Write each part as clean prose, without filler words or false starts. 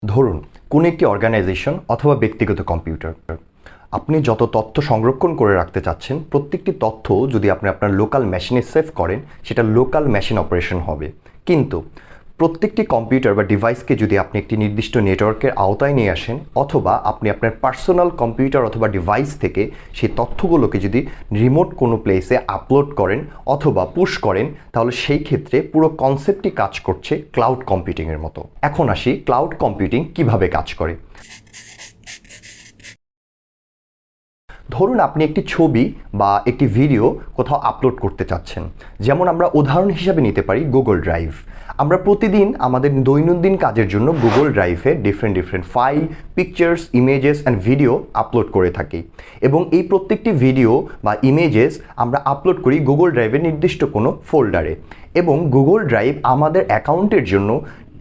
ধরুন কোনো একটি অর্গানাইজেশন অথবা ব্যক্তিগত কম্পিউটার, আপনি যত তথ্য সংরক্ষণ করে রাখতে চাচ্ছেন প্রত্যেকটি তথ্য যদি আপনি আপনার লোকাল মেশিনে সেভ করেন সেটা লোকাল মেশিন অপারেশন হবে। কিন্তু প্রত্যেকটি কম্পিউটার বা ডিভাইসকে যদি আপনি একটি নির্দিষ্ট নেটওয়ার্কের আওতায় নিয়ে আসেন অথবা আপনি আপনার পার্সোনাল কম্পিউটার অথবা ডিভাইস থেকে সেই তথ্যগুলোকে যদি রিমোট কোনো প্লেসে আপলোড করেন অথবা পুশ করেন, তাহলে সেই ক্ষেত্রে পুরো কনসেপ্টটি কাজ করছে ক্লাউড কম্পিউটিংয়ের মতো। এখন আসি ক্লাউড কম্পিউটিং কিভাবে কাজ করে। ধরুন আপনি একটি ছবি বা একটি ভিডিও কোথাও আপলোড করতে চাচ্ছেন, যেমন আমরা উদাহরণ হিসাবে নিতে পারি গুগল ড্রাইভ। আমরা প্রতিদিন আমাদের দৈনন্দিন কাজের জন্য গুগল ড্রাইভে different file, pictures, images and video upload করে থাকি এবং এই প্রত্যেকটি ভিডিও বা ইমেজেস আমরা আপলোড করি গুগল ড্রাইভের নির্দিষ্ট কোনো ফোল্ডারে। এবং গুগল ড্রাইভ আমাদের অ্যাকাউন্টের জন্য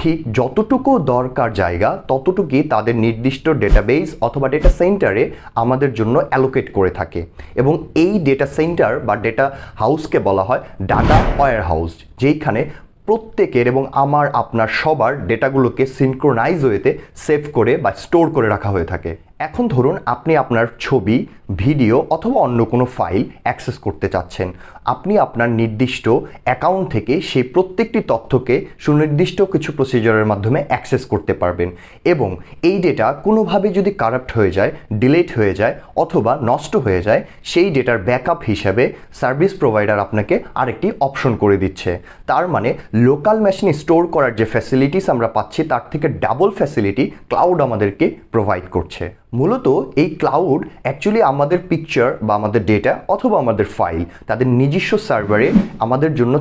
ঠিক যতটুকু দরকার জায়গা ততটুকুই তাদের নির্দিষ্ট ডেটাবেস অথবা ডেটা সেন্টারে আমাদের জন্য অ্যালোকেট করে থাকে। এবং এই ডেটা সেন্টার বা ডেটা হাউসকে বলা হয় ডাটা ওয়্যার হাউস, যেইখানে প্রত্যেকের এবং আমার আপনার সবার ডেটাগুলোকে সিনক্রোনাইজ ওয়েতে সেভ করে বা স্টোর করে রাখা হয়ে থাকে। এখন ধরুন আপনি আপনার ছবি, ভিডিও অথবা অন্য কোনো ফাইল অ্যাক্সেস করতে চাচ্ছেন। আপনি আপনার নির্দিষ্ট অ্যাকাউন্ট থেকে সেই প্রত্যেকটি তথ্যকে সুনির্দিষ্ট কিছু প্রসিজারের মাধ্যমে অ্যাক্সেস করতে পারবেন এবং এই ডেটা কোনোভাবে যদি কারাপ্ট হয়ে যায়, ডিলিট হয়ে যায় অথবা নষ্ট হয়ে যায়, সেই ডেটার ব্যাকআপ হিসাবে সার্ভিস প্রোভাইডার আপনাকে আরেকটি অপশন করে দিচ্ছে। তার মানে লোকাল মেশিনে স্টোর করার যে ফ্যাসিলিটিস আমরা পাচ্ছি তার থেকে ডাবল ফ্যাসিলিটি ক্লাউড আমাদেরকে প্রোভাইড করছে। মূলত এই ক্লাউড অ্যাকচুয়ালি আমাদের পিকচার বা আমাদের ডেটা অথবা আমাদের ফাইল তাদের নিজস্ব সার্ভারে আমাদের জন্য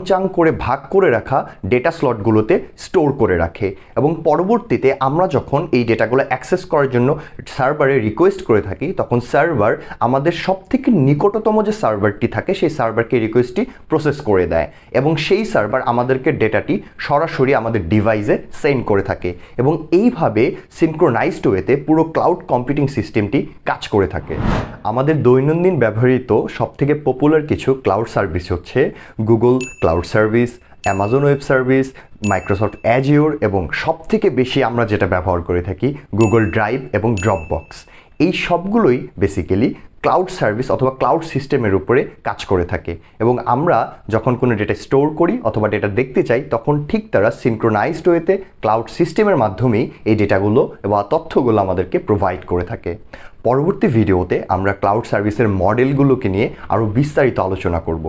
চাং করে ভাগ করে রাখা ডেটা স্লটগুলোতে স্টোর করে রাখে এবং পরবর্তীতে আমরা যখন এই ডেটাগুলো অ্যাক্সেস করার জন্য সার্ভারে রিকোয়েস্ট করে থাকি তখন সার্ভার আমাদের সবথেকে নিকটতম যে সার্ভারটি থাকে সেই সার্ভারকে রিকোয়েস্টটি প্রসেস করে দেয় এবং সেই সার্ভার আমাদেরকে ডেটাটি সরাসরি আমাদের ডিভাইসে সেন্ড করে থাকে এবং এইভাবে সিনক্রোনাইজড ওয়েতে পুরো ক্লাউড কম্পিউটিং সিস্টেমটি কাজ করে থাকে। আমাদের দৈনন্দিন ব্যবহৃত সবথেকে পপুলার কিছু ক্লাউড সার্ভিস হচ্ছে Google cloud service, Amazon web service, Microsoft Azure এবং সবথেকে বেশি আমরা যেটা ব্যবহার করে থাকি গুগল ড্রাইভ এবং ড্রপবক্স। এই সবগুলোই বেসিক্যালি ক্লাউড সার্ভিস অথবা ক্লাউড সিস্টেমের উপরে কাজ করে থাকে এবং আমরা যখন কোনো ডেটা স্টোর করি অথবা ডেটা দেখতে চাই তখন ঠিক তারা সিনক্রোনাইজড ওয়েতে ক্লাউড সিস্টেমের মাধ্যমেই এই ডেটাগুলো বা তথ্যগুলো আমাদেরকে প্রোভাইড করে থাকে। পরবর্তী ভিডিওতে আমরা ক্লাউড সার্ভিসের মডেলগুলোকে নিয়ে আরও বিস্তারিত আলোচনা করব।